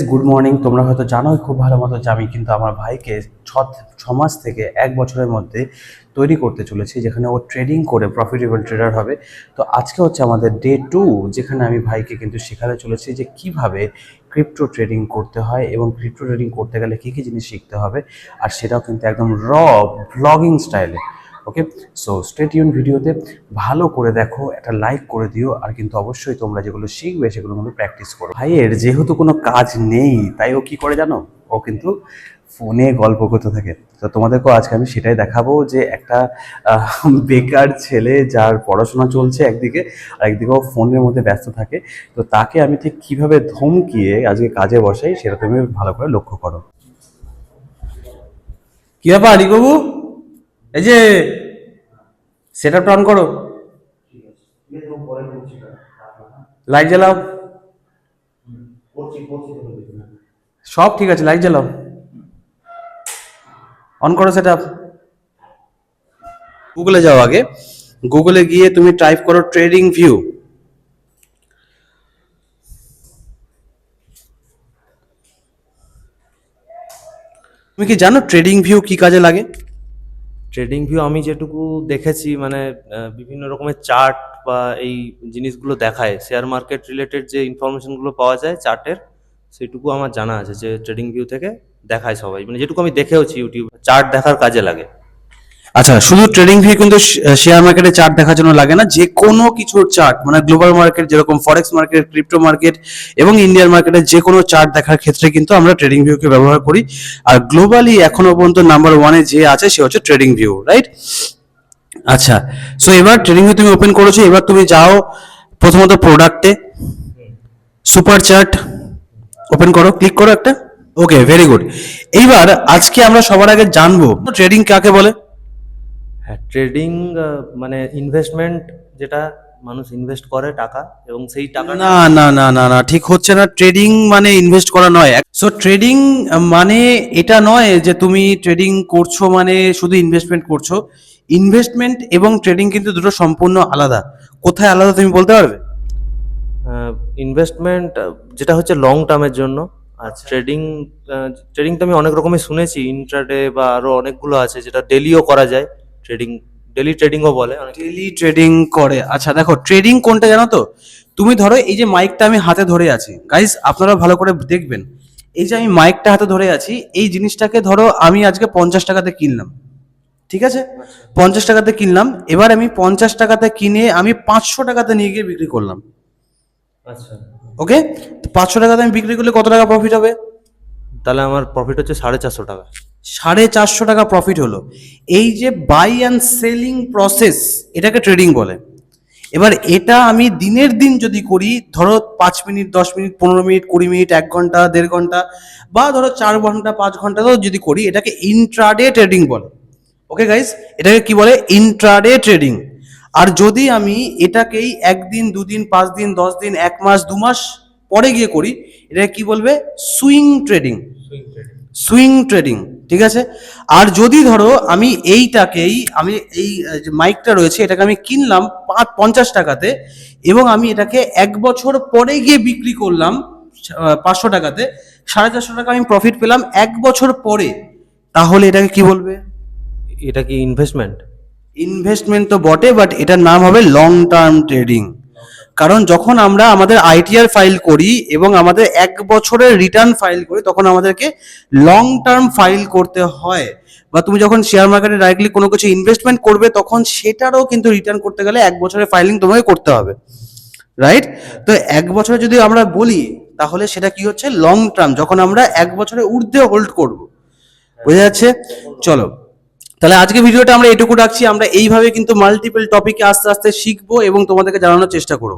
Good morning. তোমরা হয়তো জানোই খুব ভালো মতো যে আমি কিন্তু আমার ভাইকে ছ মাস থেকে 1 বছরের মধ্যে তৈরি করতে চলেছি, যেখানে ও ট্রেডিং করে প্রফিটেবল ট্রেডার হবে। তো আজকে হচ্ছে আমাদের ডে 2, যেখানে আমি ভাইকে কিন্তু শেখাতে চলেছি যে কিভাবে ক্রিপ্টো ট্রেডিং করতে হয় এবং ক্রিপ্টো ট্রেডিং করতে গেলে কী কী জিনিস শিখতে হবে, আর সেটাও কিন্তু একদম ব্লগিং স্টাইলে। ওকে, সো স্টে টিউন। ভিডিওতে ভালো করে দেখো, একটা লাইক করে দিও, আর কিন্তু অবশ্যই তোমরা যেগুলো শিখবে সেগুলো কিন্তু প্র্যাকটিস করো। ভাইয়ের যেহেতু কোনো কাজ নেই, তাই ও কি করে জানো, ও কিন্তু ফোনে গল্প করতে থাকে। তো তোমাদেরকেও আজকে আমি সেটাই দেখাবো যে একটা বেকার ছেলে যার পড়াশোনা চলছে একদিকে, আর একদিকে ও ফোনের মধ্যে ব্যস্ত থাকে, তো তাকে আমি ঠিক কিভাবে ধমকিয়ে আজকে কাজে বসাই সেটা তুমি ভালো করে লক্ষ্য করো। কি ব্যাপার বাবু, এই যে সেটআপটা অন করো, লাইট জ্বালাও। সব ঠিক আছে, লাইট জ্বালাও, অন করো সেটআপ। গুগলে যাও, আগে গুগলে গিয়ে তুমি টাইপ করো ট্রেডিং ভিউ। তুমি কি জানো ট্রেডিং ভিউ কি কাজে লাগে? ট্রেডিং ভিউ আমি যেটুকু দেখেছি মানে বিভিন্ন রকমের চার্ট বা এই জিনিসগুলো দেখায়, শেয়ার মার্কেট রিলেটেড যে ইনফরমেশনগুলো পাওয়া যায় চার্টের, সেটুকু আমার জানা আছে যে ট্রেডিং ভিউ থেকে দেখায় সবাই, মানে যেটুকু আমি দেখেওছি ইউটিউব চার্ট দেখার কাজে লাগে। আচ্ছা, শুধু ট্রেডিং ভিউ কিন্তু শেয়ার মার্কেটে চার্ট দেখার জন্য লাগে না, যে কোনো কিছুর চার্ট, মানে গ্লোবাল মার্কেট যেরকম ফরেক্স মার্কেট, ক্রিপ্টো মার্কেট এবং ইন্ডিয়ান মার্কেটের যে কোনো চার্ট দেখার ক্ষেত্রে কিন্তু আমরা ট্রেডিং ভিউকে ব্যবহার করি। আর গ্লোবালি এখনো পর্যন্ত নাম্বার 1-এ যে আছে সে হচ্ছে ট্রেডিং ভিউ, রাইট? আচ্ছা, সো এবার ট্রেডিং ভিউ তুমি ওপেন করেছো, এবার তুমি যাও প্রথমত প্রোডাক্টে, সুপার চার্ট ওপেন করো, ক্লিক করো একটা। ওকে, ভেরি গুড। এইবার আজকে আমরা সবার আগে জানবো ট্রেডিং কাকে বলে। হ্যাঁ, ট্রেডিং মানে ইনভেস্টমেন্ট, যেটা মানুষ ইনভেস্ট করে টাকা এবং সেই টাকা না না না না না, ঠিক হচ্ছে না। ট্রেডিং মানে ইনভেস্ট করা নয়। সো ট্রেডিং মানে এটা নয় যে তুমি ট্রেডিং করছো মানে শুধু ইনভেস্টমেন্ট করছো। ইনভেস্টমেন্ট এবং ট্রেডিং কিন্তু দুটো সম্পূর্ণ আলাদা। কোথায় আলাদা তুমি বলতে পারবে? ইনভেস্টমেন্ট যেটা হচ্ছে লং টার্মের জন্য, আর ট্রেডিং ট্রেডিং তো আমি অনেক রকমের শুনেছি, ইন্ট্রাডে বা আরো অনেকগুলো আছে যেটা ডেলিও করা যায়। ট্রেডিং ডেলি ট্রেডিংও বলে অনেক। ডেইলি ট্রেডিং করে? আচ্ছা দেখো, ট্রেডিং কোনটা জানো তো? তুমি ধরো এই যে মাইকটা আমি হাতে ধরে আছি, গাইস আপনারা ভালো করে দেখবেন, এই যে আমি মাইকটা হাতে ধরে আছি, এই জিনিসটাকে ধরো আমি আজকে 50 টাকাতে কিনলাম, ঠিক আছে? 50 টাকাতে কিনলাম, এবার আমি 50 টাকাতে কিনে আমি 500 টাকাতে নিয়ে গিয়ে বিক্রি করলাম। আচ্ছা, ওকে, 500 টাকাতে আমি বিক্রি করলে কত টাকা প্রফিট হবে? তাহলে আমার প্রফিট হচ্ছে 450 টাকা। 450 টাকা প্রফিট হলো। এই যে বাই অ্যান্ড সেলিং প্রসেস, এটাকে ট্রেডিং বলে। এবার এটা আমি দিনের দিন যদি করি, ধরো 5 মিনিট, 10 মিনিট, 15 মিনিট, 20 মিনিট, 1 ঘন্টা, 1.5 ঘন্টা, বা ধরো 4 ঘন্টা, 5 ঘন্টাতেও যদি করি, এটাকে ইন্ট্রাডে ট্রেডিং বলে। ওকে গাইস, এটাকে কি বলে? Intraday trading. আর যদি আমি এটাকেই 1 দিন, 2 দিন, 5 দিন, 10 দিন, 1 মাস, 2 মাস পরে গিয়ে করি, এটাকে কি বলবে? Swing trading. সুইং ট্রেডিং, ঠিক আছে? আর যদি ধরো আমি এইটাকেই, আমি এই যে মাইকটা রয়েছে এটাকে আমি কিনলাম 50 টাকাতে, এবং আমি এটাকে 1 বছর পরে গিয়ে বিক্রি করলাম 500 টাকাতে, 450 টাকা আমি প্রফিট পেলাম 1 বছর পরে, তাহলে এটাকে কি বলবে? এটা কি ইনভেস্টমেন্ট? ইনভেস্টমেন্ট তো বটে, বাট এটার নাম হবে লং টার্ম ট্রেডিং। কারণ যখন আমরা আমাদের আইটিআর ফাইল করি এবং আমাদের 1 বছরের রিটার্ন ফাইল করি, তখন আমাদেরকে লং টার্ম ফাইল করতে হয়। বা তুমি যখন শেয়ার মার্কেটে ডাইরেক্টলি কোনো কিছু ইনভেস্টমেন্ট করবে, তখন সেটারও কিন্তু রিটার্ন করতে গেলে 1 বছরের ফাইলিং তোমাকে করতে হবে, রাইট? তো 1 বছরে যদি আমরা বলি, তাহলে সেটা কি হচ্ছে? লং টার্ম, যখন আমরা 1 বছরের ঊর্ধ্বে হোল্ড করব। বোঝা যাচ্ছে? চলো, তাহলে আজকে ভিডিওটা আমরা এটুকু রাখছি। আমরা এইভাবে কিন্তু মাল্টিপল টপিকে আস্তে আস্তে শিখবো এবং তোমাদেরকে জানানোর চেষ্টা করবো।